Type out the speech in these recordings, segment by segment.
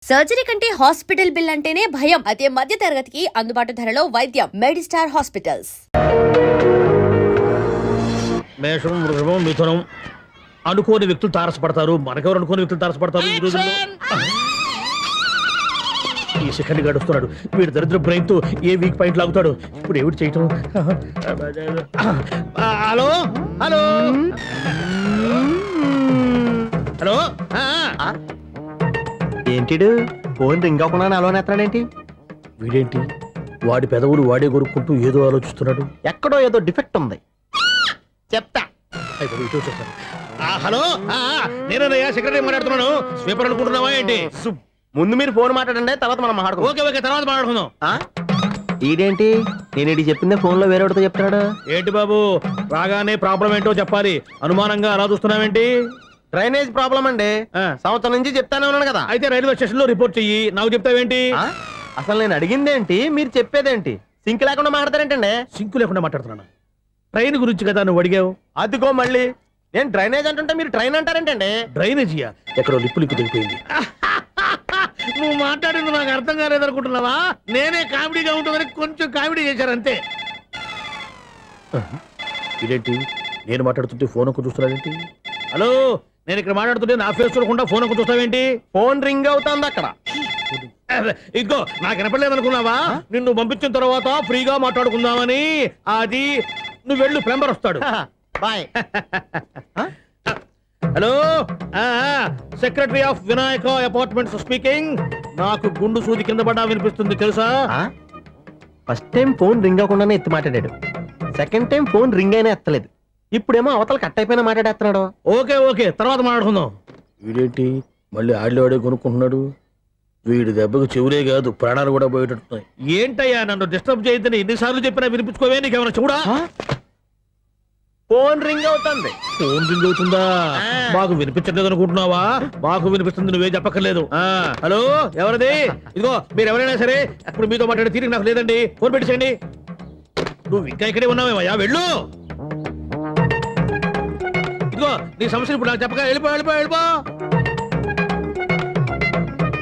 Surgery కంటే hospital bill అంటేనే భయం. అదే మధ్య తరగతికి అందుబాటు ధరలో వైద్యం. Medistar hospitals. మేషం, వృషభం, మిథునం అనుకోని వ్యక్తులు తారసపడతారు. మనకెవరు అనుకోని వ్యక్తులు తారసపడతారు ఈ రోజుల్లో? ఈ శిఖండి గడుస్తున్నాడు. వీడు దరిద్ర బ్రెయిన్ తో ఏ వీక్ పాయింట్ లాగుతాడు. ఇప్పుడు ఏమిటి చేయటం? Hello hello hello. ఏంటిడు ఫోన్ రింగ్ అవ్వకుండా అలవనేస్తాడేంటి? వీడేంటి వాడి పెదవులు వాడే కొరుక్కుంటూ ఏదో ఆలోచిస్తున్నాడు. ఎక్కడో ఏదో డిఫెక్ట్ ఉంది, చెప్తా. హలో, నేనయ్యా సెక్రటరీ మాట్లాడుతున్నాను. స్వీపర్ అనుకుంటున్నావా ఏంటి? ముందు మీరు ఫోన్ మాట్లాడండి, తర్వాత మనం మాట్లాడుకో. ఓకే ఓకే, తర్వాత మాట్లాడుకుందాం. ఈడేంటి నేను ఇటు చెప్పిందే ఫోన్ లో వేరేవాడితో చెప్తాడు. ఏంటి బాబు, రాగానే ప్రాబ్లం ఏంటో చెప్పాలి. అనుమానంగా అలా చూస్తున్నావేంటి? డ్రైనేజ్ ప్రాబ్లం అండి. సంవత్సరం నుంచి చెప్తానే ఉన్నాను కదా. అయితే రైల్వే స్టేషన్ లో రిపోర్ట్ చెయ్యి. నాకు చెప్తావేంటి? అసలు నేను అడిగిందేంటి, మీరు చెప్పేదేంటి? సింక్ లేకుండా మాట్లాడతారేంటండి? సింకు లేకుండా మాట్లాడుతున్నాను. ట్రైన్ గురించి కదా నువ్వు అడిగావు. అదిగో మళ్ళీ నేను డ్రైనేజ్ అంటుంటే మీరు ట్రైన్ అంటారేంటండి? డ్రైనేజీయా? ఎక్కడో లిప్పు దిగిపోయింది. నువ్వు మాట్లాడింది నాకు అర్థం కాలేదనుకుంటున్నావా? నేనే కామెడీగా ఉంటుందని కొంచెం కామెడీ చేశారు అంతే. ఇదేంటి నేను మాట్లాడుతుంటే ఫోన్ ఒక్క చూస్తున్నావేంటి? హలో, నేను ఇక్కడ మాట్లాడుతుంటే నా ఫేస్ చూడకుండా ఫోన్ ఒక్క చూస్తావేంటి? ఫోన్ రింగ్ అవుతుంది అక్కడ. ఇదిగో నాకు వినపడలేదనుకున్నావా? నిన్ను పంపించిన తర్వాత ఫ్రీగా మాట్లాడుకుందామని. అది నువ్వు వెళ్ళు, ప్లంబర్ వస్తాడు. Bye. Hello, secretary of Vinayaka apartments speaking. నాకు గుండు సూది కింద పడ్డా వినిపిస్తుంది తెలుసా? ఫస్ట్ టైం ఫోన్ రింగ్ అవ్వకుండానే ఎత్తి మాట్లాడాడు. సెకండ్ టైం ఫోన్ రింగ్ అయినా ఎత్తలేదు. ఇప్పుడేమో అవతల కట్ అయిపోయినా మాట్లాడేస్తున్నాడు. ఓకే ఓకే, తర్వాత మాట్లాడుకుందాం. వీడేంటి మళ్ళీ ఆడిలో కొనుక్కుంటున్నాడు? వీడి దెబ్బకు చెవులే కాదు ప్రాణాలు కూడా పోయేటట్టున్నాయి. ఏంటయ్యా నన్ను డిస్టర్బ్ చేయొద్దని ఎన్నిసార్లు చెప్పినా వినిపించుకోవే? నీకేమైనా చూడా? ఫోన్ రింగ్ అవుతుంది. ఫోన్ రింగ్ అవుతుందా? మాకు వినిపించట్లేదు అనుకుంటున్నావా? మాకు వినిపిస్తుంది, నువ్వే చెప్పక్కర్లేదు. హలో, ఎవరిది? ఇదిగో మీరు ఎవరైనా సరే ఇప్పుడు మీతో మాట్లాడే తీరిక నాకు లేదండి. ఫోన్ పెట్టేసేయండి. నువ్వు ఇంకా ఇక్కడే ఉన్నావేమయ్యా, వెళ్ళు. ఇదిగో నీ సమస్యలు ఇప్పుడు నాకు చెప్పక వెళ్ళిపో వెళ్ళిపో వెళ్ళిపో.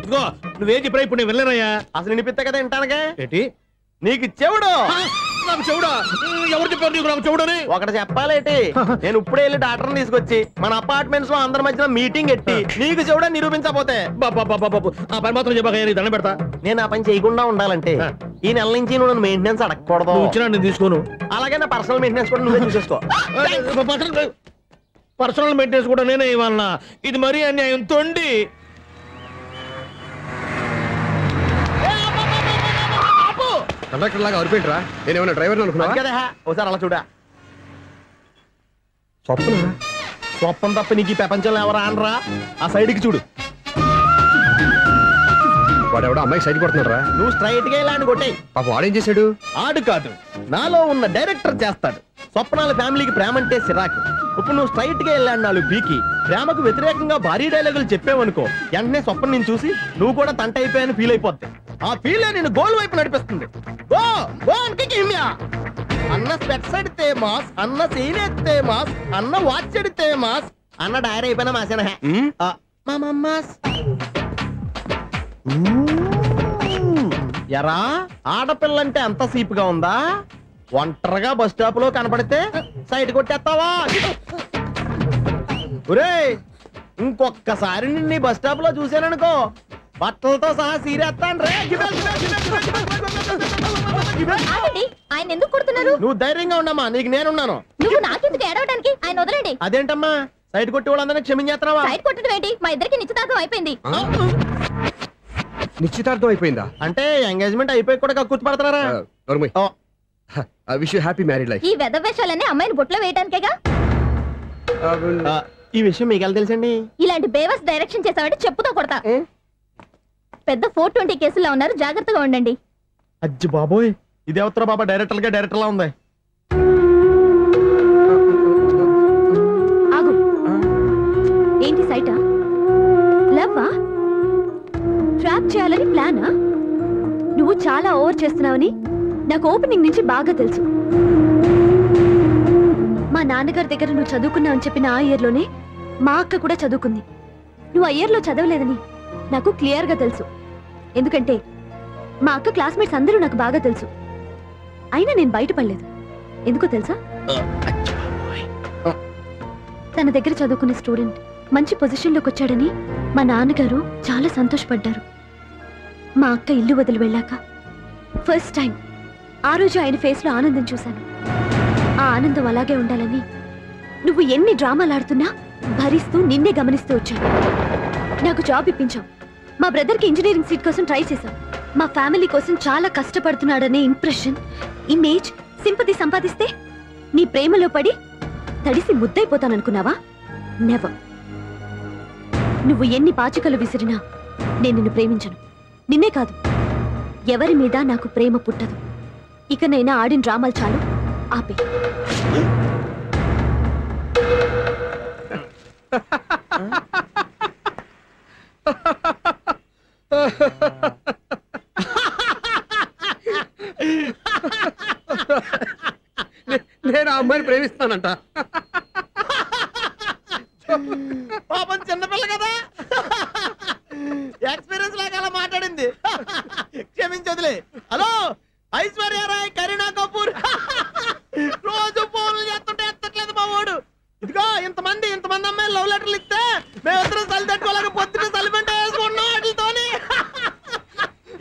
ఇదిగో నువ్వేం చెప్పరా ఇప్పుడు నేను వెళ్ళానయ్యా. అసలు వినిపిస్తా కదా వింటానగా. ఏంటి నీకు చెవుడు? నాకు చెవుడా? ఎవరు చెప్పారు నీకు నాకు చెవుడని? ఒకటి చెప్పాలేటి, నేను ఇప్పుడే వెళ్ళి డాక్టర్ని తీసుకొచ్చి మన అపార్ట్మెంట్స్ లో అందరి మధ్యన మీటింగ్ ఎట్టి నీకు చెవుడని నిరూపించకపోతే ఆ పని మాత్రం చెప్పక దండం పెడతా. నేను ఆ పని చేయకుండా ఉండాలంటే ఈ నెల నుంచి నువ్వు నన్ను మెయింటెనెన్స్ అడగకూడదు. వచ్చినా నేను తీసుకోను. అలాగే నా పర్సనల్ మెయింటెనెన్స్ కూడా నువ్వే చూసేసుకో. పర్సనల్ మెయింటెనెన్స్ కూడా నేనే ఇవ్వాలన్నా? ఇది మరీ అన్యాయం తొండి. కండక్టర్ లాగా అరిపోయింట్రా. నేనేమన్నా డ్రైవర్ అనుకున్నా కదా. ఒకసారి అలా చూడా. స్వప్న స్వప్నం తప్ప నీకు ఈ ప్రపంచంలో ఎవరా అనరా? ఆ సైడ్కి చూడు. వాడెవడో అమ్మాయికి సైడ్ కొడుతున్నాడు రా. నువ్వు స్ట్రైట్ గా ఇలా కొట్టాయి. పాప వాడేం చేశాడు? ఆడు కాదు, నాలో ఉన్న డైరెక్టర్ చేస్తాడు. స్వప్నాల ఫ్యామిలీకి ప్రేమ అంటే సిరాకు. ఇప్పుడు నువ్వు స్ట్రైట్ గా వెళ్ళాడు నాలుగు బీకి ప్రేమకు వ్యతిరేకంగా భారీ డైలాగులు చెప్పావనుకో, వెంటనే స్వప్నం నేను చూసి నువ్వు కూడా తంట అయిపోయాని ఫీల్ అయిపోద్ది. ఆ ఫీల్ నేను గోల్ వైపు నడిపిస్తుంది. గో గో హిమ్యా. అన్న స్పెట్స్ ఎడితే మాస్, అన్న సీన్ ఎత్తే మాస్, అన్న వాచ్ ఎడితే మాస్, అన్న డైరీ అయిపోయినా మాసేనా మాస్. ఎరా ఆడపిల్లంటే అంత సీపుగా ఉందా? ఒంటరిగా బస్ స్టాప్ లో కనపడితే సైడ్ కొట్టేస్తావా? ఒరేయ్, ఇంకొక్కసారి నిన్ను బస్ స్టాప్ లో చూసాననుకో బట్టలతో సహా సీరేస్తాను రే. ఆయన ఎందుకు కొడుతున్నారు? నువ్వు ధైర్యంగా ఉండమ్మా, నీకు నేనున్నాను. నువ్వు నాకెందుకు ఏడవడానికి? ఆయన వదలండి. అదేంటమ్మా సైడ్ కొట్టి వాళ్ళందరినీ క్షమించేస్తున్నావా? సైడ్ కొట్టడం ఏంటి? మా ఇద్దరికి నిశ్చితార్థం అయిపోయింది. నిశ్చితార్థం అయిపోయిందా? అంటే ఎంగేజ్మెంట్ అయిపోయి కూడా కక్కుర్తి పడతారా? Wish you happy married life. ఈ వెధవేషాలన్నీ అమ్మాయిని బుట్లో వేయడానికేగా. ఈ విషయం మీకు ఎలా తెలుసండి? ఇలాంటి బేవస్ డైరెక్షన్ చేసావంటే చెప్పుతో కొడతా. పెద్ద 420 కేసుల్లో ఉన్నారు, జాగ్రత్తగా ఉండండి. అజ్జి బాబోయ్, ఇదేవత్ర బాబా డైరెక్టర్ గా డైరెక్టర్ లా ఉంది. ఆగు. ఏంటి సైటా? లవ్వా? ట్రాప్ చేయాలని ప్లానా? నువ్వు చాలా ఓవర్ చేస్తున్నావని నాకు ఓపెనింగ్ నుంచి బాగా తెలుసు. మా నాన్నగారి దగ్గర నువ్వు చదువుకున్నావని చెప్పిన ఆ ఇయర్లోనే మా అక్క కూడా చదువుకుంది. నువ్వు ఆ ఇయర్లో చదవలేదని నాకు క్లియర్ గా తెలుసు. ఎందుకంటే మా అక్క క్లాస్మేట్స్ అందరూ నాకు బాగా తెలుసు. అయినా నేను బయటపడలేదు. ఎందుకో తెలుసా? తన దగ్గర చదువుకునే స్టూడెంట్ మంచి పొజిషన్లోకి వచ్చాడని మా నాన్నగారు చాలా సంతోషపడ్డారు. మా అక్క ఇల్లు వదిలి వెళ్ళాక ఫస్ట్ టైం ఆ రోజు ఆయన ఫేస్లో ఆనందం చూశాను. ఆ ఆనందం అలాగే ఉండాలని నువ్వు ఎన్ని డ్రామాలు ఆడుతున్నా భరిస్తూ నిన్నే గమనిస్తూ వచ్చాను. నాకు జాబ్ ఇప్పించావు. మా బ్రదర్కి ఇంజనీరింగ్ సీట్ కోసం ట్రై చేశాం. మా ఫ్యామిలీ కోసం చాలా కష్టపడుతున్నాడనే ఇంప్రెషన్, ఇమేజ్, సింపతి సంపాదిస్తే నీ ప్రేమలో పడి తడిసి ముద్దైపోతాననుకున్నావా? నెవర్. నువ్వు ఎన్ని పాచికలు విసిరినా నేను నిన్ను ప్రేమించను. నిన్నే కాదు, ఎవరి మీద నాకు ప్రేమ పుట్టదు. ఇకనైనా ఆడిన డ్రామాలు చాలు, ఆపే. నేను ఆ అమ్మాయిని ప్రేమిస్తానంట. పాపం చిన్నపిల్ల కదా, ఎక్స్పీరియన్స్ లాగా అలా మాట్లాడింది. క్షమించదులే. హలో, ఐశ్వర్య రాయ్, కరీనా కపూర్ రోజు ఫోన్లు చేస్తుంటే ఎత్తట్లేదు మా వాడు. ఇదిగో ఇంతమంది అమ్మాయిలు లవ్ లెటర్లు ఇస్తే మేమిద్దరం చలి తట్టుకోలేక పొద్దున చలిపెంట వేసుకుంటున్నాం వాటితోని.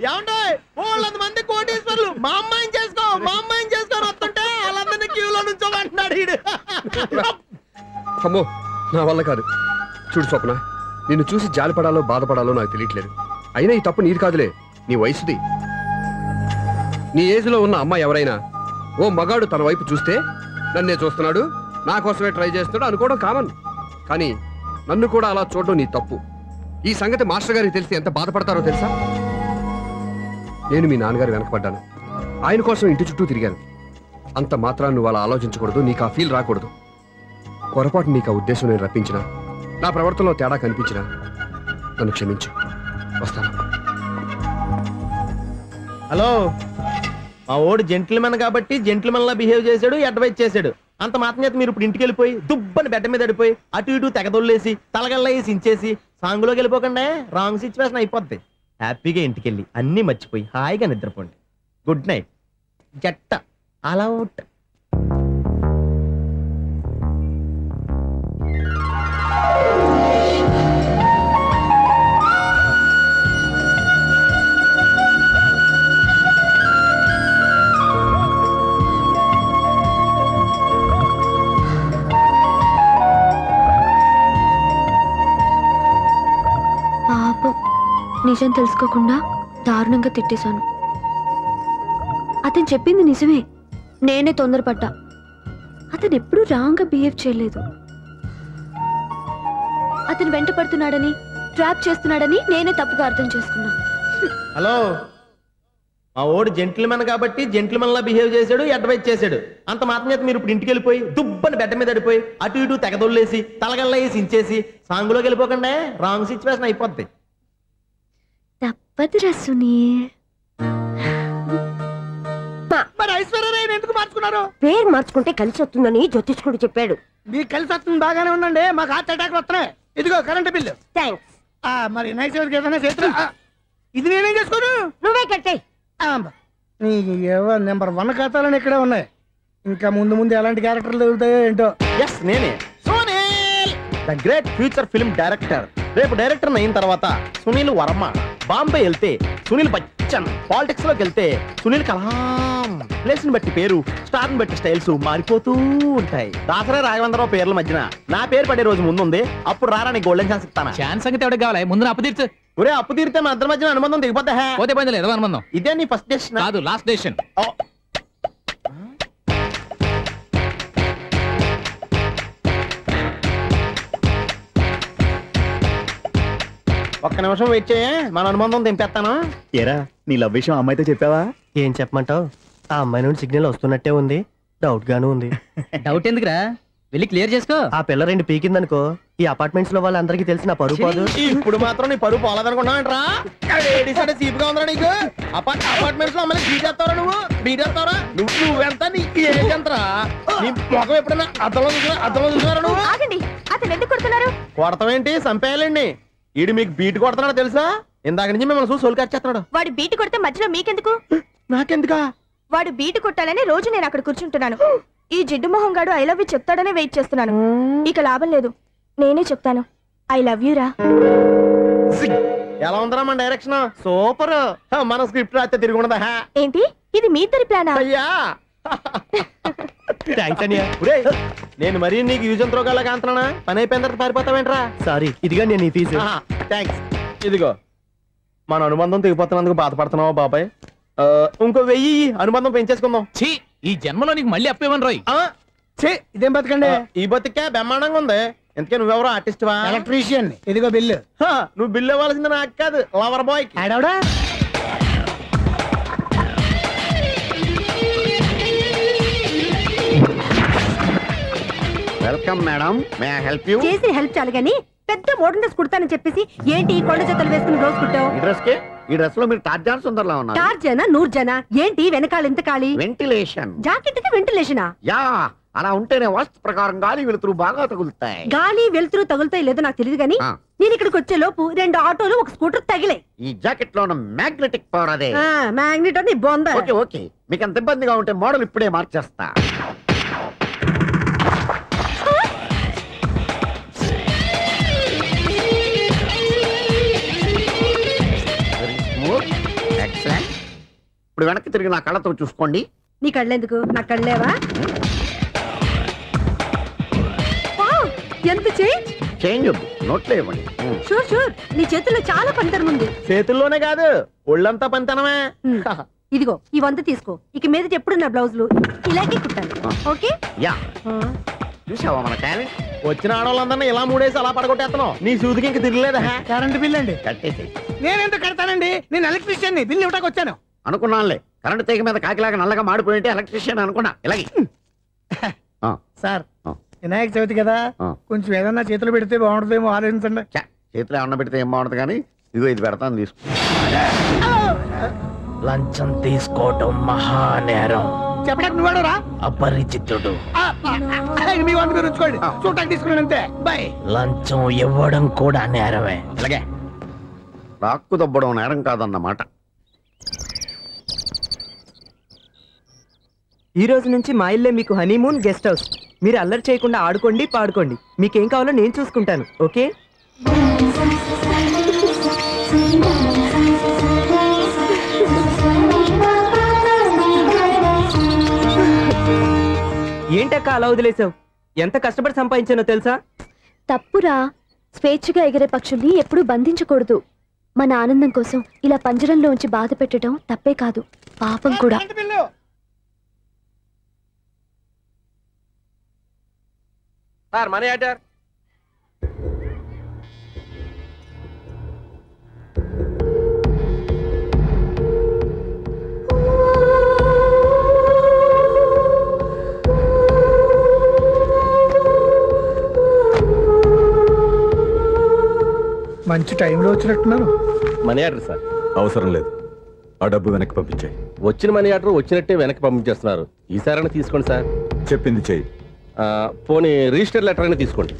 ఏమంటే వాళ్ళంతమంది కోటీశ్వర్లు మా అమ్మాయిని చేసుకొని వస్తుంటే వాళ్ళందరినీ క్యూలో నుంచోమంటున్నాడు వీడు. అమ్మో, నా వల్ల కాదు. చూడు స్వప్న, నిన్ను చూసి జాలిపడాలో బాధపడాలో నాకు తెలియట్లేదు. అయినా ఈ తప్పు నీది కాదులే, నీ వయసుది. నీ ఏజ్లో ఉన్న అమ్మాయి ఎవరైనా ఓ మగాడు తన వైపు చూస్తే నన్నే చూస్తున్నాడు, నా కోసమే ట్రై చేస్తున్నాడు అనుకోవడం కామన్. కానీ నన్ను కూడా అలా చూడడం నీ తప్పు. ఈ సంగతి మాస్టర్ గారికి తెలిసి ఎంత బాధపడతారో తెలుసా? నేను మీ నాన్నగారు వెనకపడ్డాను. ఆయన కోసం ఇంటి చుట్టూ తిరిగాను. అంత మాత్రాన్ని నువ్వు అలా ఆలోచించకూడదు, నీకు ఆ ఫీల్ రాకూడదు. పొరపాటు నీకు ఆ ఉద్దేశం నేను రప్పించిన, నా ప్రవర్తనలో తేడా కనిపించినా నన్ను క్షమించు. వస్తాను. హలో, మా ఓడు జెంటిల్మెన్ కాబట్టి జెంటిల్మెన్ లా బిహేవ్ చేశాడు, అడ్వైజ్ చేశాడు. అంత మాత్రం చేత మీరు ఇప్పుడు ఇంటికి వెళ్ళిపోయి దుబ్బని బెడ్ మీద పడిపోయి అటు ఇటు తెగదొల్లేసి తలగల్లా వేసి ఇంచేసి సాంగులోకి వెళ్ళిపోకండి. రాంగ్ సిచ్యువేషన్ అయిపోద్ది. హ్యాపీగా ఇంటికి వెళ్ళి అన్నీ మర్చిపోయి హాయిగా నిద్రపోండి. Good night. జట్ట అలా అవుట్. పాపం, నిజం తెలుసుకోకుండా దారుణంగా తిట్టేశాను. అతను చెప్పింది నిజమే, నేనే తొందరపడ్డా. అతను ఎప్పుడూ రాంగ్గా బిహేవ్ చేయలేదు. అతను వెంట పడుతున్నాడని, ట్రాప్ చేస్తున్నాడని నేనే తప్పుగా అర్థం చేసుకున్నా. హలో, మా ఓడు జెంటిల్మెన్ కాబట్టి జెంటిల్మెన్ లా బిహేవ్ చేశాడు, అడ్వైజ్ చేశాడు. అంత మాత్రం చేత మీరు ఇప్పుడు ఇంటికి వెళ్ళిపోయి దుబ్బని బెడ్ మీద పడిపోయి అటు ఇటు తెగదొల్లేసి తలగల్లా వేసి ఇంచేసి సాంగులోకి వెళ్ళిపోకండి. రాంగ్ సిచ్యువేషన్ అయిపోద్ది. తప్పదు రసుని. మరి ఐశ్వర్యరాయ్ ఎందుకు మార్చుకున్నారు? పేరు మార్చుకుంటే కలిసి వస్తుందని జ్యోతిష్కుడు చెప్పాడు. మీకు కలిసి వస్తుంది బాగానే ఉండండి, మాకు హార్ట్ అటాక్ వస్తున్నాయి. ఇదిగో కరెంట్ బిల్లు. థ్యాంక్స్. మరి నైట్ ఏదైనా చేతులు ఇది నేనేం చేసుకోను, నువ్వే కట్టే. నీకు నెంబర్ 1 ఖాతాలని ఇక్కడే ఉన్నాయి. ఇంకా ముందు ముందు ఎలాంటి క్యారెక్టర్లు దొరుకుతాయో ఏంటో. ఎస్, నేనే Sunil, the great future film director. రేపు డైరెక్టర్ అయిన తర్వాత సునీల్ వర్మ. బాంబే వెళ్తే సునీల్ బచ్చన్, పాలిటిక్స్ లోకి వెళ్తే సునీల్ కలాం. ప్లేస్ ని బట్టి పేరు, స్టార్ ని బట్టి స్టైల్స్ మారిపోతూ ఉంటాయి. దాసరే రాఘవేంద్రరావు పేర్ల మధ్యన నా పేరు పడే రోజు ముందుంది. అప్పుడు రారా నీ గోల్డెన్ ఛాన్స్ ఇస్తానా? ఛాన్స్ సంగతి ఎవరికి కావాలి, ముందు నా అప్పు తీర్చు. ఒరే, అప్పు తీరితే మన ఇద్దరి మధ్యన అనుబంధం దిగిపోతా. పోతే పోయింది, లేదు అనుబంధం. ఇదే నీ ఫస్ట్ డెస్టినేషన్ కాదు, లాస్ట్ డెసిషన్. ఒక్క నిమిషం వెయిట్ చేయ, మన అనుబంధం దింపేస్తాను. ఏరా, నీ లవ్ విషయం అమ్మాయితో చెప్పావా? ఏం చెప్పమంటావు? ఆ అమ్మాయి నుండి సిగ్నల్ వస్తున్నట్టే ఉంది, డౌట్ గాను ఉంది. డౌట్ ఎందుకురా, వెళ్ళి క్లియర్ చేసుకో. ఆ పిల్ల 2 పీకిందనుకో, ఈ అపార్ట్మెంట్స్ లో వాళ్ళందరికీ తెలిసిన పరువు పోదు. ఇప్పుడు మాత్రం నీ పరువు పోలేదనుకున్నావంటరా? సీపుగా ఉందా నీకు? అపార్ట్మెంట్స్ లో అమ్మాయి బీటేస్తావరా? బీటేస్తావరా? నువ్వెంత, నీకు ఏంటంతరా? నీ ముఖం ఎప్పుడైనా అద్దంలో చూసారా నువ్వు? ఆగండి, అతను ఎందుకు కొడుతున్నారు? కొడతావేంటి? చంపేయాలండి. ఈడు మీకు బీట్ కొడుతున్నాడు తెలుసా? ఇందాక నుంచి మిమ్మల్ని చూసి సోల్ కచ్చేస్తున్నాడు. వాడు బీటు కొడితే మధ్యలో మీకెందుకు? నాకెందుకా? వాడు బీటు కొట్టాలని రోజు నేను అక్కడ కూర్చుంటున్నాను. ఈ జిడ్డు మొహం గాడు ఐ లవ్ యూ చెప్తాడనే వెయిట్ చేస్తున్నాను. ఇక లాభం లేదు, నేనే చెప్తాను ఐ లవ్ యూ రా. ఎలా ఉందరా మన డైరెక్షన్? సూపర్. మన స్క్రిప్ట్ రాస్తే తిరిగి ఉండదా? ఏంటి ఇది మీ ఇద్దరి ప్లానా? అయ్యా థ్యాంక్స్ అన్నయ్య. నేను మరీ నీకు యూజ్ అంత రోగాలకు అంటున్నా. పని అయిపోయిన తర్వాత పారిపోతావేంట్రా? సారీ, ఇదిగా నేను ఈ ఫీజు. థ్యాంక్స్. ఇదిగో మన అనుబంధం తెగిపోతున్నందుకు బాధపడుతున్నావా బాబాయ్? ఇంకో 1000 అనుబంధం పెంచేసుకుందాం. ఛీ, ఈ జన్మలో నీకు మళ్ళీ అప్పేమని రాయి. ఛీ, ఇదేం బతకండి. ఈ బతికే బ్రహ్మాండంగా ఉంది. ఎందుకే నువ్వెవరో ఆర్టిస్ట్ వా? ఎలక్ట్రీషియన్. ఇదిగో బిల్లు. నువ్వు బిల్లు ఇవ్వాల్సింది నాకు కాదు, లవర్ బాయ్. ఆడవడా? Welcome madam, may I help you? చేసి హెల్ప్ చాలు గాని పెద్ద మోడల్ డ్రెస్ కుడతానని చెప్పేసి ఏంటి ఈ కొండ జతలు వేసుకుని రోజు కుట్టావు? ఈ డ్రెస్ లో మీరు టార్జాన్ సుందర్లా ఉన్నారు. టార్జనా నూర్జనా ఏంటి వెనకాల ఎంత ఖాళీ? వెంటిలేషన్. జాకెట్ కి వెంటిలేషనా? యా, అలా ఉంటేనే వాస్తు ప్రకారం గాలి వెలుతురు బాగా తగులుతాయి. గాలి వెలుతురు తగులుతాయి లేదో నాకు తెలియదు గాని నేను ఇక్కడికి వచ్చే లోపు 2 ఆటోలు ఒక స్కూటర్ తగిలే. ఈ జాకెట్ లో ఉన్న మ్యాగ్నెటిక్ పవర్ అదే. మ్యాగ్నెట్ అని బొంద. ఓకే ఓకే, మీకు అంత ఇబ్బందిగా ఉంటే మోడల్ ఇప్పుడే మార్చేస్తా. ఎక్సలెంట్. ఇప్పుడు వెనక్కి తిరిగి నా కళ్ళతో చూసుకోండి. నీ కళ్ళెందుకు? నా కళ్ళేవా? వావ్, ఎంత చేంజ్. చేంజ్ వద్దు, నోట్లో ఇవ్వండి. షూర్ షూర్, నీ చేతుల్లో చాలా పనితనం ఉంది. చేతుల్లోనే కాదు, ఒళ్ళంతా పనితనమే. ఇదిగో ఈ 100 తీసుకో. ఇక మీద ఎప్పుడు నా బ్లౌజులు ఇలాగే కుట్టాను. ఓకే? యా, చూసావా మన టాలెంట్? వచ్చిన ఆడవాళ్ళందరినీ ఇలా మూడేసి అలా పడగొట్టేస్తున్నావు. నీ సూదికి ఇంక తిరగలేదా? కరెంట్ బిల్ అండి. కట్టేసి. నేనెందుకు కడతానండి? నేను ఎలక్ట్రీషియన్ ని. బిల్లు ఇవ్వడానికి వచ్చాను. అనుకున్నానులే, కరెంట్ తీగ మీద కాకిలాగా నల్లగా మాడిపోయింటే ఎలక్ట్రీషియన్ అనుకున్నా. ఇలాగే సార్, వినాయక చవితి కదా, కొంచెం ఏదన్నా చేతులు పెడితే బాగుంటుందేమో ఆలోచించండి. చేతిలో ఏమన్నా పెడితే ఏం బాగుంటుంది కానీ ఇదిగో ఇది పెడతాను, తీసుకో. లంచం తీసుకోవటం మహానేరం. చెప్పడానికి నువ్వాడరా? అపరిచితుడు. మీ వంద మీరు ఉంచుకోండి, చూడటానికి తీసుకున్నాను అంతే. బాయ్. లంచం ఇవ్వడం కూడా నేరమే. ఇలాగే రాక్కు దబ్బడం నేరం కాదన్నమాట. ఈ రోజు నుంచి మా ఇల్లే మీకు హనీమూన్ గెస్ట్ హౌస్. మీరు అల్లరి చేయకుండా ఆడుకోండి, పాడుకోండి. మీకేం కావాలో నేను చూసుకుంటాను. ఓకే? ఏంటక్క అలా వదిలేసావు? ఎంత కష్టపడి సంపాదించానో తెలుసా? తప్పురా, స్వేచ్ఛగా ఎగిరే పక్షుల్ని ఎప్పుడూ బంధించకూడదు. మన ఆనందం కోసం ఇలా పంజరంలో ఉంచి బాధ పెట్టడం తప్పే కాదు, పాపం కూడా. Current bill. Sir money order. మంచి టైంలో వచ్చినట్టున్నారు. Money order sir. అవసరం లేదు, ఆ డబ్బు వెనక్కి పంపించాయి. వచ్చిన మనీ ఆర్డర్ వచ్చినట్టే వెనక్కి పంపించేస్తున్నారు. ఈసారైనా తీసుకోండి సార్. చెప్పింది చెయ్యి. పోనీ రిజిస్టర్ లెటర్ అయినా తీసుకోండి.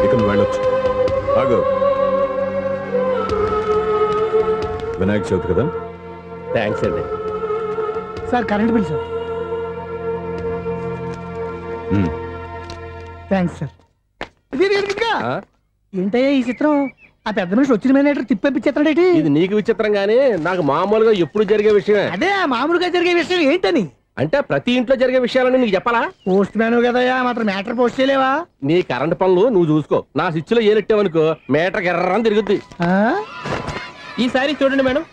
ఇక నువ్వు వెళ్ళొచ్చు. ఆగు. వినాయక చవితి కదా. థ్యాంక్స్ అండి. Sir current bill sir. Thanks sir. ఏంటయ్యా ఈ చిత్రం? ఆ పెద్ద మనిషి వచ్చిన మేనేటర్ తిప్పించేస్తాడేటి? ఇది నీకు విచిత్రం గానీ నాకు మామూలుగా ఎప్పుడు జరిగే విషయమే. అదే మామూలుగా జరిగే విషయం ఏంటని? అంటే ప్రతి ఇంట్లో జరిగే విషయాలని నీకు చెప్పాలా? పోస్ట్ మ్యాన్ కదయ్యా, మాత్రం మ్యాటర్ పోస్ట్ చేయలేవా? నీ కరెంట్ పనులు నువ్వు చూసుకో. నా స్విచ్ లో ఏలెట్టావనుకో మీటర్ ఎర్రని తిరుగుద్ది. ఈసారి చూడండి మేడం,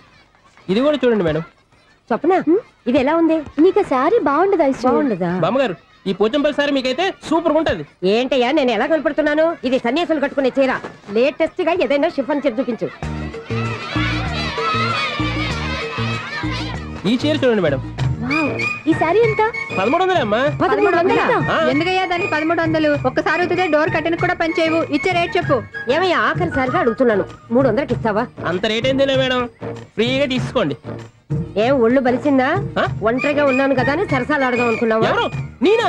ఇది కూడా చూడండి మేడం. స్వప్న, ఇది ఎలా ఉంది? నీకు శారీ బాగుండదా? బాగుండదా? బామ్మగారు, ఈ పోచంపల్లి సారీ మీకైతే సూపర్ ఉంటది. ఏంటయ్యా నేను ఎలా కనపడుతున్నాను? ఇది సన్యాసులు కట్టుకునే చీర. లేటెస్ట్ గా ఏదైనా షిఫాన్ చీర చూపించు. ఈ చీర చూడండి మేడం. ఈ సారీ ఎంత? 1300 అమ్మా. 1300. ఎందుకయ్యా దానికి 1300? ఒక్కసారి అవుతుందే డోర్ కట్టెను కూడా పనిచేయవు. ఇచ్చే రేట్ చెప్పు. ఏమయ్యా ఆఖరిసారిగా అడుగుతున్నాను 300కి ఇస్తావా? అంత రేట్ ఏందిలే మేడం, ఫ్రీగా తీసుకోండి. ఏం ఒళ్ళు బలిసిందా? ఆ? ఒంటరిగా ఉన్నాను కదా అని సరసాలు అడదాం అనుకున్నావా? ఎవరు? నేనా?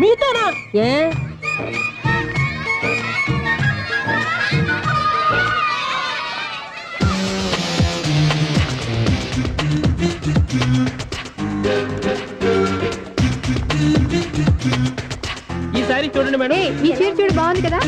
మీతోనా? ఏ ఈ సారీ చూడండి మేడం. ఈ చీర చూడు బాగుంది కదా.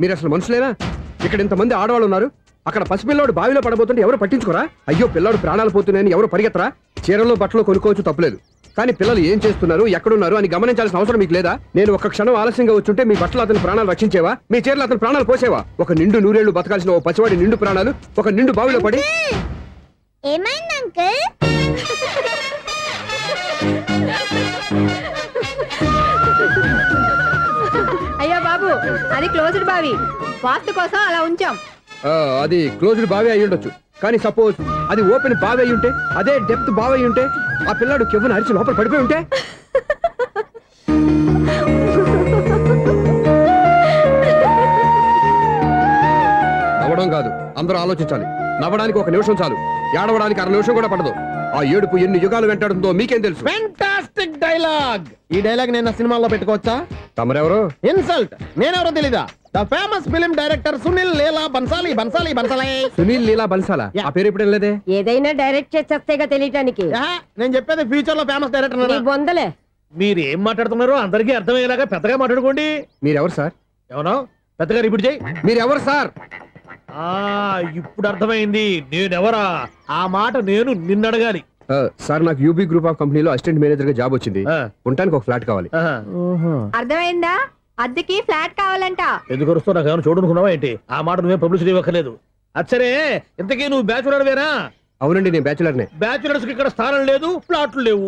మీరు అసలు మనుషులేనా? ఇక్కడ ఇంతమంది ఆడవాళ్ళు ఉన్నారు, అక్కడ పసిపిల్లాడు బావిలో పడబోతుంటే ఎవరు పట్టించుకోరా? అయ్యో పిల్లాడు ప్రాణాలు పోతున్నాయని ఎవరు పరిగెత్తరా? చీరలో బట్టలు కొనుక్కోవచ్చు, తప్పులేదు. కానీ పిల్లలు ఏం చేస్తున్నారు, ఎక్కడున్నారు అని గమనించాల్సిన అవసరం మీకు లేదా? నేను ఒక్క క్షణం ఆలస్యంగా వచ్చుంటే మీ బట్టలు అతని ప్రాణాలు రక్షించేవా? మీ చీరలు అతని ప్రాణాలు పోసేవా? ఒక నిండు నూరేళ్లు బతకాల్సిన ఓ పసివాడి నిండు ప్రాణాలు ఒక నిండు బావిలో పడి. ఏమైంది అంకుల్? అయ్యో బాబు, అది క్లోజ్డ్ బావి, వాస్తు కోసం అలా ఉంచాం. అది క్లోజ్డ్ బావి అయి ఉండొచ్చు, కానీ సపోజ్ అది ఓపెన్ బావి అయి ఉంటే, అదే డెప్త్ బావి అయి ఉంటే, ఆ పిల్లాడు కెవ్వున అరిచి లోపల పడిపోయి ఉంటే. నవ్వడం కాదు, అందరూ ఆలోచించాలి. నవ్వడానికి 1 నిమిషం చాలు, ఏడవడానికి 1/2 నిమిషం కూడా పడదు. ఆ ఏడుపు ఎన్ని యుగాలు వెంటాడుతుందో మీకేం తెలుసు? Fantastic dialogue. ఈ డైలాగ్ నేను నా సినిమాలో పెట్టుకోవచ్చా? తమరెవరు? ఇన్సల్ట్. నేనెవరో తెలీదా? The famous film director Sunil Leela Bansali. Sunil Leela బన్సాలా? ఆ పేరు ఎప్పుడు లేదే. ఏదైనా డైరెక్ట్ చేసేస్తేగా తెలియటానికి. నేను చెప్పేది ఫ్యూచర్ లో ఫేమస్ నీ డైరెక్టర్. బొందలే. మీరు ఏం మాట్లాడుతున్నారో అందరికీ అర్థమయ్యేలాగా పెద్దగా మాట్లాడుకోండి. మీరెవరు సార్? ఎవరో పెద్దగా రిపీట్ చేయి. మీరెవరు సార్? ఇప్పుడు అర్థమైంది నేనెవరా. ఆ మాట నేను నిన్ను అడగాలి. సార్, నాకు యూబీ గ్రూప్ ఆఫ్ కంపెనీలో అసిస్టెంట్ మేనేజర్ గా జాబ్ వచ్చింది. ఆ. ఉండటానికి ఒక ఫ్లాట్ కావాలి. ఆహా. అర్థమైందా? అద్దెకి ఫ్లాట్ కావాలంట. ఎందుకు వస్తావు? నాకు ఏమైనా చూడనుకున్నావా ఏంటి? ఆ మాట నువ్వే పబ్లిసిటీ ఇవ్వక్కర్లేదు. అచ్చరే, ఇంతకీ నువ్వు బ్యాచులర్ వేరా? అవునండి, నేను బ్యాచులర్నే. బ్యాచులర్స్ కి ఇక్కడ స్థానం లేదు, ప్లాట్లు లేవు.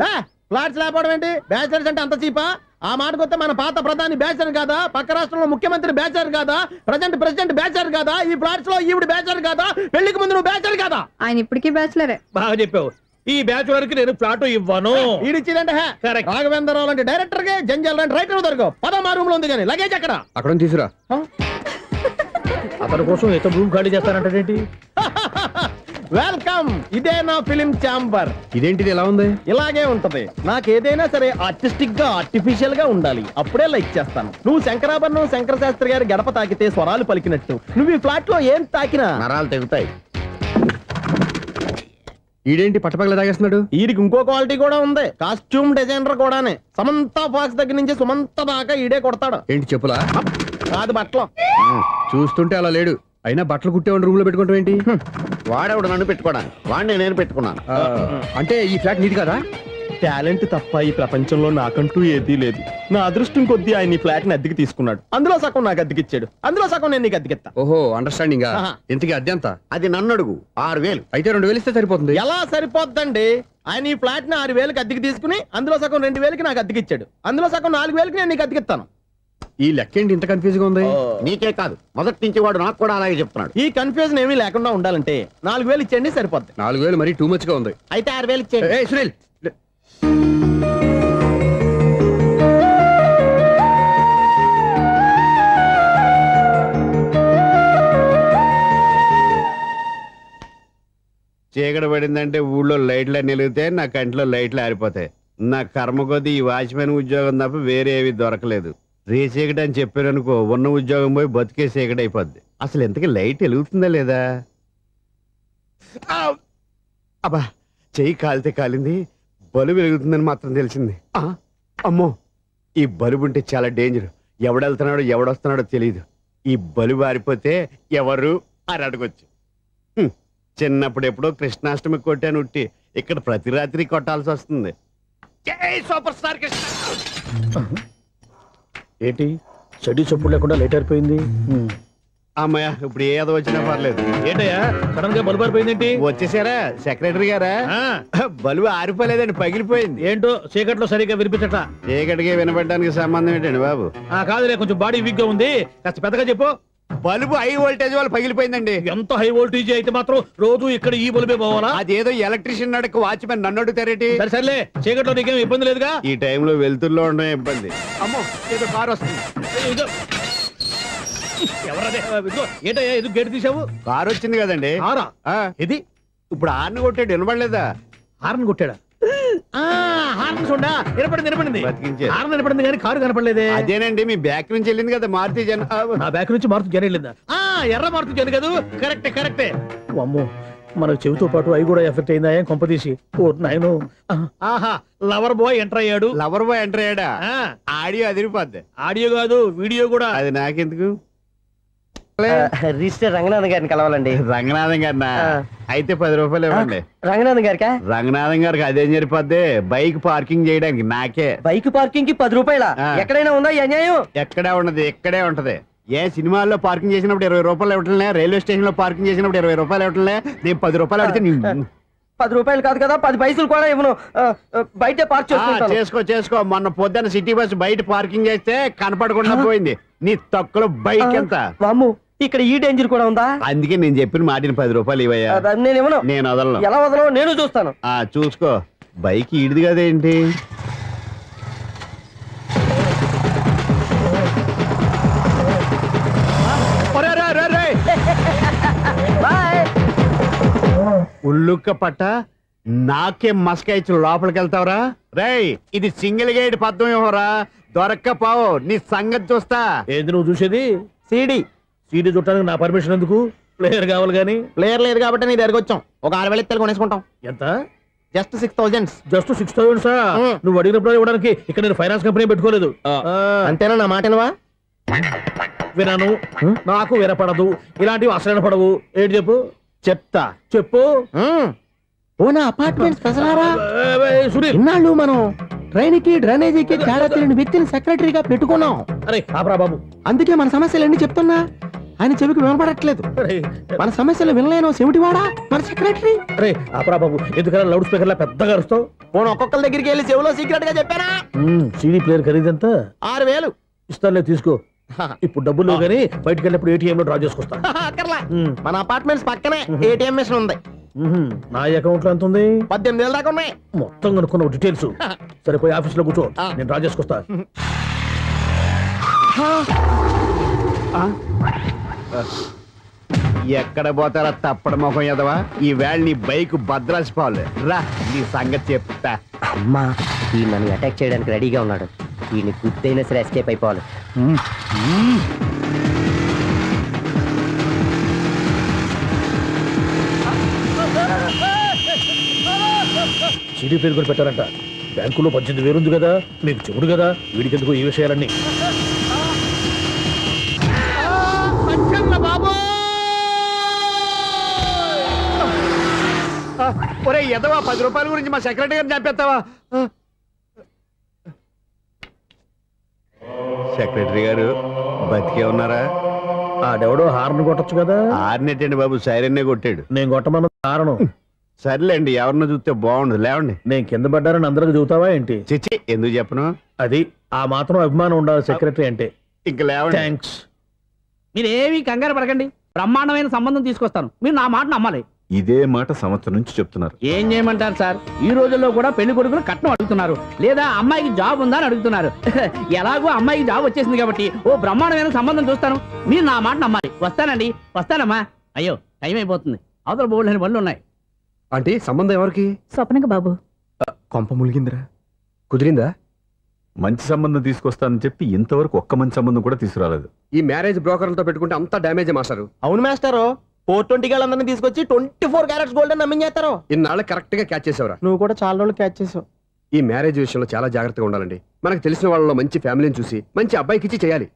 ఫ్లాట్స్ లేకపోవడం ఏంటి? బ్యాచిలర్స్ అంటే అంత చీపా? ఆ మాటకొస్తే మన పాత ప్రధాని బ్యాచర్ కాదా? పక్క రాష్ట్రంలో ముఖ్యమంత్రి బ్యాచర్ కాదా? ప్రెసిడెంట్ బ్యాచర్ కాదా? ఈ ఫ్లాట్స్ లో ఈవిడ బ్యాచర్ కాదా? పెళ్లికి ముందు నువ్వు బ్యాచర్ కాదా? ఆయన ఇప్పటికీ బ్యాచులరే. బాగా చెప్పావు. ఈ బ్యాచులర్ కి నేను ఫ్లాట్ ఇవ్వను. ఈడిచ్చిందంటే Correct. రాఘవేంద్రరావు లాంటి డైరెక్టర్ గా జంజల్ లాంటి రైటర్ దొరకవు. పదమా రూమ్ లో ఉంది కానీ లగేజ్ అక్కడ. అక్కడ నుంచి తీసురా. అతని కోసం ఎంత రూమ్ ఖాళీ చేస్తానంటే వెల్కమ్. ఇదే నా ఫిలిం ఛాంబర్. ఇదేంటిది ఎలా ఉంది? ఇలాగే ఉంటది. నాకు ఏదైనా సరే ఆర్టిస్టిక్ గా ఆర్టిఫిషియల్ గా ఉండాలి, అప్పుడే లైక్ చేస్తాను. నువ్వు శంకరాభరణం శంకర శాస్త్రి గారి గడప తాకితే స్వరాలు పలికినట్టు నువ్వు ఈ ఫ్లాట్ లో ఏం తాకినా నరాలు తెగుతాయి. ఈడేంటి పట్టపగల తాగేస్తున్నాడు? వీడికి ఇంకో క్వాలిటీ కూడా ఉంది. కాస్ట్యూమ్ డిజైనర్ కూడానే. సమంత ఫాక్స్ దగ్గర నుంచి సుమంత దాకా ఈడే కొడతాడు. ఏంటి చెప్పులా? కాదు బట్టలు. చూస్తుంటే అలా లేడు. అయినా బట్టలు కుట్టేవాడి రూమ్ లో పెట్టుకుంటాం ఏంటి? వాడేవాడు నన్ను పెట్టుకోవడానికి, వాడిని నేను పెట్టుకున్నాను. అంటే ఈ ఫ్లాట్ నీది కదా? టాలెంట్ తప్ప ఈ ప్రపంచంలో నాకంటూ ఏదీ లేదు. నా అదృష్టం కొద్దీ ఆయన ఈ ఫ్లాట్ ని అద్దెకి తీసుకున్నాడు. అందులో సగం నాకు అద్దెకిచ్చాడు, అందులో సగం నేను నీకు అద్దెకిస్తా. ఓహో, అండర్స్టాండింగ్. ఆహా. ఇంతకీ అద్దె ఎంత? అది నన్ను అడుగు. 6,000. అయితే 2,000 ఇస్తే సరిపోతుంది. ఎలా సరిపోద్దండి? ఆయన ఈ ఫ్లాట్ ని 6,000కి అద్దెకి తీసుకుని అందులో సగం 2,000కి నాకు అద్దెకిచ్చాడు, అందులో సగం 4,000కి నేను నీకు అద్దెకిస్తాను. ఈ లెక్క ఏంటి ఇంత కన్ఫ్యూజ్ గా ఉంది? నీకే కాదు, మొదటి నుంచి వాడు నాకు కూడా అలాగే చెప్తున్నాడు. ఈ కన్ఫ్యూజన్ ఏమీ లేకుండా ఉండాలంటే 4,000 ఇచ్చేయండి, సరిపోద్ది. 4,000 మరీ టూ మచ్ గా ఉంది. అయితే 6,000 ఇచ్చేయండి. ఏయ్ సునీల్, చీకటి పడిందంటే ఊళ్ళో లైట్లు అన్ని వెలిగితే నా కంటిలో లైట్లు ఆరిపోతాయి. నా కర్మ కొద్దీ ఈ వాచ్మెన్ ఉద్యోగం తప్ప వేరే ఏవి దొరకలేదు. రేచీకటి అని చెప్పారనుకో, ఉన్న ఉద్యోగం పోయి బతికే చీకటి అయిపోద్ది. అసలు ఇంతకీ లైట్ వెలుగుతుందా లేదా? అబ్బా, చెయ్యి కాలితే కాలింది, బలుబు వెలుగుతుందని మాత్రం తెలిసింది. అమ్మో, ఈ బలుబు ఉంటే చాలా డేంజర్. ఎవడెళ్తున్నాడో ఎవడొస్తున్నాడో తెలియదు. ఈ బలుబు ఆరిపోతే ఎవరు అని అడగొచ్చు. చిన్నప్పుడు ఎప్పుడో కృష్ణాష్టమి కొట్టాను ఉట్టి, ఇక్కడ ప్రతి రాత్రి కొట్టాల్సి వస్తుంది. జై సూపర్ స్టార్ కృష్ణ. ఏంటి చెడు చెప్పుడు లేకుండా లేట్ అయిపోయింది. అమ్మయ్య ఇప్పుడు ఏదో వచ్చినా పర్లేదు. ఏంటయ్యా సడన్ గా బల్బు ఆరిపోయిందేంటి? వచ్చేసారా సెక్రటరీ గారా? ఆ, బలువు ఆరిపోలేదండి, పగిలిపోయింది. ఏంటో చీకట్లో సరిగ్గా వినిపించట. చీకటికి వినపడడానికి సంబంధం ఏంటండి బాబు? కాదులే, కొంచెం బాడీ వీక్ గా ఉంది, కాస్త పెద్దగా చెప్పు. బలుబు హై వోల్టేజ్ వల్ల పగిలిపోయిందండి. ఎంత హై వోల్టేజ్ అయితే మాత్రం రోజు ఇక్కడ ఈ బల్బే పోవాలా? అదేదో ఎలక్ట్రీషియన్ నడక వాచ్మెన్ నన్ను అడుగుతారేటి? సరే సర్లే, చీకట్లో నీకేం ఇబ్బంది లేదుగా? ఈ టైంలో వెళ్తుల్లో ఉండడం ఇబ్బంది. అమ్మో ఏదో కారు వస్తుంది. ఇదిగో. ఎవరదే? ఇదిగో, ఏంటయ్యా ఎందుకు గేట్ తీసావు? కారు వచ్చింది కదండి. కారా? ఆ, ఇది ఇప్పుడు ఆర్ని కొట్టాడు, వినపడలేదా? హార్న్ కొట్టాడా? హార్న్ చూడా వినపడింది. బతికించారు. హార్న్ వినపడింది కానీ కారు కనపడలేదే. అదేనండి మీ బ్యాక్ నుంచి వెళ్ళింది కదా మారుతి జన. నా బ్యాక్ నుంచి మారుతు జన వెళ్ళిందా? ఎర్ర మారుతు జన కదా? కరెక్టే. అమ్మో, మనకు చెవితో పాటు అవి కూడా ఎఫెక్ట్ అయిందా ఏం కొంపదీసి? ఓ నాయను. ఆహా, లవర్ బాయ్ ఎంటర్ అయ్యాడు. లవర్ బాయ్ ఎంటర్ అయ్యాడా? ఆడియో అదిరిపోద్ది. ఆడియో కాదు వీడియో కూడా. అది నాకెందుకు? రిజిస్టర్ రంగనాథన్ గారిని కలవాలండి. రంగనాథం గారినా? అయితే 10 రూపాయలు ఇవ్వండి. రంగనాథన్ గారికా? రంగనాథం గారికి అదేం సరిపోద్ది, బైక్ పార్కింగ్ చేయడానికి నాకే. బైక్ పార్కింగ్ కి 10 రూపాయల? ఆ. ఎక్కడైనా ఉందా ఈ అన్యాయం? ఎక్కడే ఉన్నది, ఇక్కడే ఉంటది. ఏ సినిమాల్లో పార్కింగ్ చేసినప్పుడు 20 రూపాయలు ఇవ్వట్లే, రైల్వే స్టేషన్ లో పార్కింగ్ చేసినప్పుడు 20 రూపాయలు ఇవ్వట్లే, నేను 10 రూపాయలు అడిగితే 10 రూపాయలు కాదు కదా, 10 పైసలు కూడా ఇవ్వను. బయట పార్క్ చేసుకుంటాను. చేసుకో. మొన్న పొద్దున్న సిటీ బస్ బయట పార్కింగ్ చేస్తే కనపడకుండా పోయింది. నీ తక్కువ బైక్ ఎంత? వామ్ము, ఇక్కడ ఈ డేంజర్ కూడా ఉందా? అందుకే నేను చెప్పిన మాటిని 10 రూపాయలు ఇవ్వయ్యా. నేను ఇవ్వను. నేను వదలను. ఎలా వదలను నేను చూస్తాను. చూసుకో. బైక్ ఈడిది కదేంటి? బాయ్. ఉల్లుక్క పట్ట నాకే మస్క ఇచ్చి లోపలికి వెళ్తావురా? రేయ్, ఇది సింగిల్ గేట్ పద్మం ఇవ్వరా, దొరక్కపోవు నీ సంగతి చూస్తా. ఏంది నువ్వు చూసేది? సీడీ చుట్టానికి నా పర్మిషన్ ఎందుకు? ప్లేయర్ కావాలి గానీ. ప్లేయర్ లేదు కాబట్టి నీ దగ్గరకు వచ్చాం. ఒక 6,000 ఇత్తలు కొనేసుకుంటాం. ఎంత? జస్ట్ 6,000. జస్ట్ 6,000 సా? నువ్వు అడిగినప్పుడు ఇవ్వడానికి ఇక్కడ నేను ఫైనాన్స్ కంపెనీ పెట్టుకోలేదు. అంతేనా? నా మాటనువా? వినను, నాకు వినపడదు, ఇలాంటివి అసలు వినపడవు. ఏంటి చెప్పు? చెప్పు. ఓ నా అపార్ట్మెంట్ స్పెషలారా? సునీల్, ఇన్నాళ్ళు మనం ట్రైన్ కి డ్రైనేజీకి తేడా తెలియని వ్యక్తిని సెక్రటరీగా పెట్టుకున్నాం. అరే ఆపరా బాబు. అందుకే మన సమస్యలు ఎన్ని చెప్తున్నా ఆయన చెవికి వినపడట్లేదు. అరే మన సమస్యలు వినలేను చెవిటివాడా మన సెక్రటరీ. అరే ఆపరా బాబు, ఎందుకన్నా లౌడ్ స్పీకర్ లా పెద్దగా అరుస్తావు? పోను ఒక్కొక్కరి దగ్గరికి వెళ్ళి చెవిలో సీక్రెట్ గా చెప్పానా? CD player ఖరీదంతా 6,000. ఇస్తానులే, తీసుకో. ఇప్పుడు డబ్బులు లేవు కానీ బయటకు వెళ్ళినప్పుడు ఏటీఎం లో డ్రా చేసుకొస్తా. అక్కర్లా, మన అపార్ట్మెంట్స్ పక్కనే ఏటీఎం మిషన్ ఉంది. నా అకౌంట్ లో ఎంత ఉంది? 18,000 దాకా ఉన్నాయి. మొత్తం కనుక్కున్న డీటెయిల్స్. సరే పోయి ఆఫీస్ లో కూర్చో, నేను డ్రా చేసుకొస్తా. ఎక్కడ పోతారా తప్పడ మొహం ఎదవా? ఈ వేళ నీ బైక్ భద్రాసిపోవాలి. రా నీ సంగతి చెప్తా. అమ్మా, ఈ నన్ను అటాక్ చేయడానికి రెడీగా ఉన్నాడు. ఈయన గుద్దైనా సరే ఎస్కేప్ అయిపోవాలి. సీడీ ప్లేయర్ కూడా పెట్టారంట. బ్యాంకులో 18,000 ఉంది కదా, మీకు చెవుడు కదా, వీడికెందుకు ఈ విషయాలన్నీ? ఒరే ఎదవా, 10 రూపాయల గురించి మా సెక్రటరీ గారిని చంపేస్తావా? సెక్రటరీ గారు బతికే ఉన్నారా? ఆడెవడో హార్న్ కొట్టచ్చు కదా. ఆరినట్టండి బాబు, సైరన్నే కొట్టాడు. నేను కొట్టమన్న కారణం. సర్లేండి, ఎవరినో చూస్తే బాగుండదు. లేవండి. నేను కింద పడ్డారని అందరికి చూతావా ఏంటి? చిచ్చి, ఎందుకు చెప్పను? అది ఆ మాత్రం అభిమానం ఉండాలి సెక్రటరీ అంటే. ఇంక లేవండి. థ్యాంక్స్. మీరేమీ కంగారు పడకండి, బ్రహ్మాండమైన సంబంధం తీసుకొస్తాను. మీరు నా మాట నమ్మాలి. ఇదే మాట సంవత్సరం నుంచి చెప్తున్నారు. ఏం చేయమంటారు సార్, ఈ రోజుల్లో కూడా పెళ్లి కొడుకులు కట్నం అడుగుతున్నారు, లేదా అమ్మాయికి జాబ్ ఉందా అని అడుగుతున్నారు. ఎలాగో అమ్మాయికి జాబ్ వచ్చేసింది కాబట్టి ఓ బ్రహ్మాండమైన సంబంధం చూస్తాను. మీరు నా మాట నమ్మాలి. వస్తానండి, వస్తానమ్మా. అయ్యో టైం అయిపోతుంది, అవతల బోల్డ్ అని పనులు ఉన్నాయి. అంటే సంబంధం ఎవరికి? స్వప్నక బాబు. కొంప ములిగిందిరా. కుదిరిందా? మంచి సంబంధం తీసుకొస్తానని చెప్పి ఇంతవరకు ఒక్క మంచి సంబంధం కూడా తీసుకురాలేదు. ఈ మ్యారేజ్ బ్రోకర్లతో పెట్టుకుంటే అంతా డ్యామేజ్ మాస్టారు. అవును మాస్టారు, 420 గాళ్ళందరినీ తీసుకొచ్చి 24 క్యారెట్స్ గోల్డ్ అని నమ్మించేస్తారు. ఇన్నాళ్ళ కరెక్ట్ గా క్యాచ్ చేసావురా. నువ్వు కూడా చాలా రోజులు క్యాచ్ చేసావు. ఈ మ్యారేజ్ విషయంలో చాలా జాగ్రత్తగా ఉండాలండి. మనకు తెలిసిన వాళ్ళలో మంచి ఫ్యామిలీని చూసి మంచి అబ్బాయికి ఇచ్చి చేయాలి.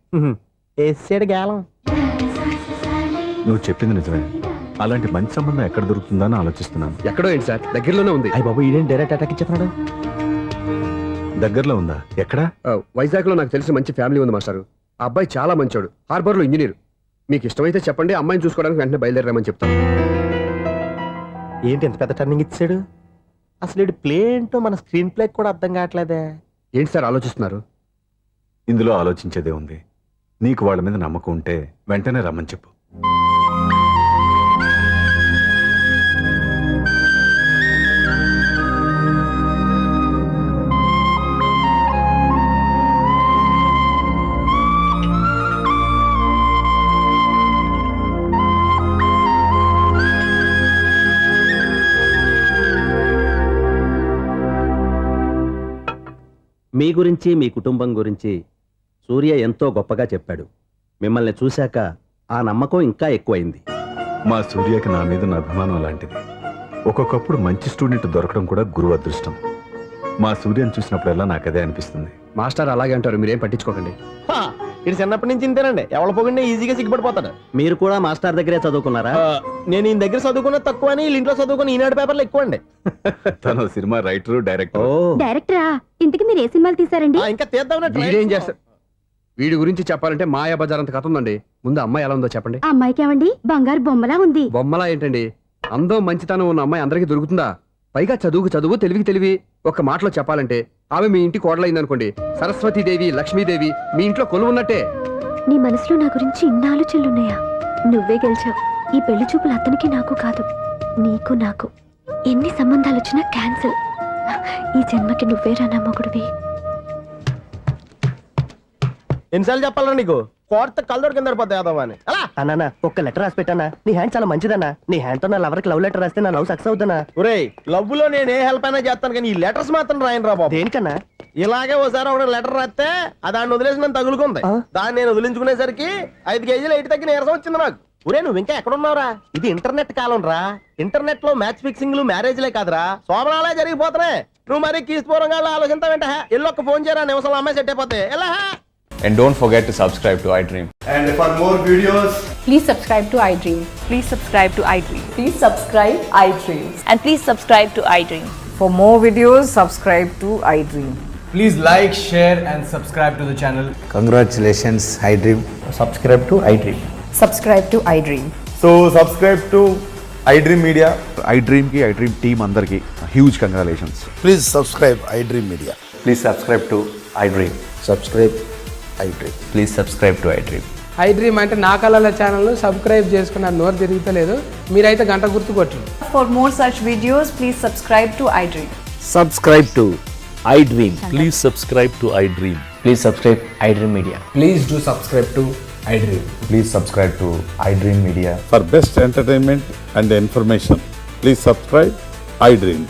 వేసాడు గేలం. నువ్వు చెప్పింది నిజమే. అలాంటి మంచి సంబంధం ఎక్కడ దొరుకుతుందా అని ఆలోచిస్తున్నాను. ఎక్కడో ఏంటి సార్, దగ్గరలోనే ఉంది. అయ్య బాబు, ఈడేం డైరెక్ట్ అటాక్ ఇచ్చేస్తున్నాడు. దగ్గరలో ఉందా? ఎక్కడా? వైజాగ్ లో నాకు తెలిసి మంచి ఫ్యామిలీ ఉంది మాస్టారు. ఆ అబ్బాయి చాలా మంచోడు, హార్బర్ లో ఇంజనీర్. మీకు ఇష్టమైతే చెప్పండి, అమ్మాయిని చూసుకోవడానికి వెంటనే బయలుదేరామని చెప్తాను. ఏంటి ఎంత పెద్ద టర్నింగ్ ఇచ్చాడు? అసలు ఇటు ప్లే ఏంటో మన స్క్రీన్ ప్లే కూడా అర్థం కావట్లేదే. ఏంటి సార్ ఆలోచిస్తున్నారు? ఇందులో ఆలోచించేదే ఉంది. నీకు వాళ్ళ మీద నమ్మకం ఉంటే వెంటనే రమ్మని చెప్పు. మీ గురించి మీ కుటుంబం గురించి సూర్య ఎంతో గొప్పగా చెప్పాడు. మిమ్మల్ని చూశాక ఆ నమ్మకం ఇంకా ఎక్కువైంది. మా సూర్యకి నా మీద ఉన్న అభిమానం లాంటిది. ఒక్కొక్కప్పుడు మంచి స్టూడెంట్ దొరకడం కూడా గురువు అదృష్టం. మా సూర్యని చూసినప్పుడల్లా నాకు అదే అనిపిస్తుంది. మాస్టర్ అలాగే అంటారు, మీరేం పట్టించుకోకండి. ఇది చిన్నప్పటి నుంచి ఇంతేనండి, ఎవరి పోకుండా ఈజీగా సిగ్గుపడిపోతాడు. మీరు కూడా మాస్టర్ దగ్గరే చదువుకున్నారా? నేను ఈయన దగ్గర చదువుకున్న తక్కువ అని ఇంట్లో చదువుకున్న ఈనాడు పేపర్లు ఎక్కువ అండి. తను సినిమా రైటరు, డైరెక్టర్. డైరెక్టరా? ఇంతకి మీరు ఏ సినిమాలు తీసారండి? ఇంకా తీద్దామని వీడేం చేస్తారు? వీడి గురించి చెప్పాలంటే మాయా బజార్ అంత కథ ఉందండి. ముందు అమ్మాయి ఎలా ఉందో చెప్పండి. ఆ అమ్మాయికి ఏమండి బంగారు బొమ్మలా ఉంది. బొమ్మలా ఏంటండి? అందం మంచితనం ఉన్న అమ్మాయి అందరికీ దొరుకుతుందా? పైగా చదువుకు చదువు, తెలివికి తెలివి. ఒక్క మాటలో చెప్పాలంటే ఆమె మీ ఇంటి కోడలైందనుకోండి, సరస్వతీదేవి, లక్ష్మీదేవి మీ ఇంట్లో కొలువు ఉన్నట్టే. నీ మనసులో నా గురించి ఇన్ని ఆలోచనలున్నాయా? నువ్వే గెలిచావు. ఈ పెళ్లి చూపులు అతనికి నాకు కాదు, నీకు నాకు. ఎన్ని సంబంధాలు వచ్చినా క్యాన్సిల్. ఈ జన్మకి నువ్వేరా నా మొగుడివి. ఎన్నిసార్లు చెప్పాలరా నీకు? కోర్త కళ్ళోడు కింద పడిపోద్ది యాదవ్ అని. అన్నా ఒక్క లెటర్ రాసి పెట్టానా? నీ హ్యాండ్ చాలా మంచిదన్నా. నీ హ్యాండ్ తో నా లవర్కి లవ్ లెటర్ రాస్తే నా లవ్ సక్సెస్ అవుతానా? ఒరేయ్, లవ్ లో నేను ఏ హెల్ప్ అయినా చేస్తాను, కానీ ఈ లెటర్స్ మాత్రం రాయను రా బాబు. దేనికన్నా? ఇలాగే ఓసారి ఒక లెటర్ రాస్తే దాన్ని వదిలేసి నన్ను తగులుకుంది. దాన్ని నేను వదిలించుకునేసరికి 5 కేజీలు 8 తగ్గి నీరసం వచ్చింది నాకు. ఒరే, నువ్వు ఇంకా ఎక్కడున్నావురా? ఇది ఇంటర్నెట్ కాలం రా. ఇంటర్నెట్ లో మ్యాచ్ ఫిక్సింగ్లు, మ్యారేజ్లే కాదురా, శోభనాలే జరిగిపోతున్నాయి. నువ్వు మరి కీస్పూరంగా ఆలోచించావంటే ఎల్లొక్క ఫోన్ చేయరా, నిమిషంలో అమ్మాయి సెట్ అయిపోతే ఎలా. And don't forget to subscribe to iDream. And for more videos, Please subscribe to iDream. Please subscribe to iDream. Please subscribe iDream. And please subscribe to iDream. For more videos, subscribe to iDream. Please like, share and subscribe to the channel. congratulations, iDream. Subscribe to iDream. Subscribe to iDream. So subscribe to iDream Media. iDream కి, iDream team అందరికి huge congratulations. Please subscribe iDream Media. Please subscribe to iDream. Subscribe iDream. Please subscribe to iDream. iDream అంటే నా కళల channel subscribe చేసుకున్న నోరు తిరుగుతలేదు. మీరైతే గంట గుర్తు కొట్టండి. For more such videos, please subscribe to iDream. Subscribe to iDream. Please subscribe to iDream. Please subscribe iDream Media. Please do subscribe to iDream. Please subscribe to iDream Media. For best entertainment and information please subscribe iDream.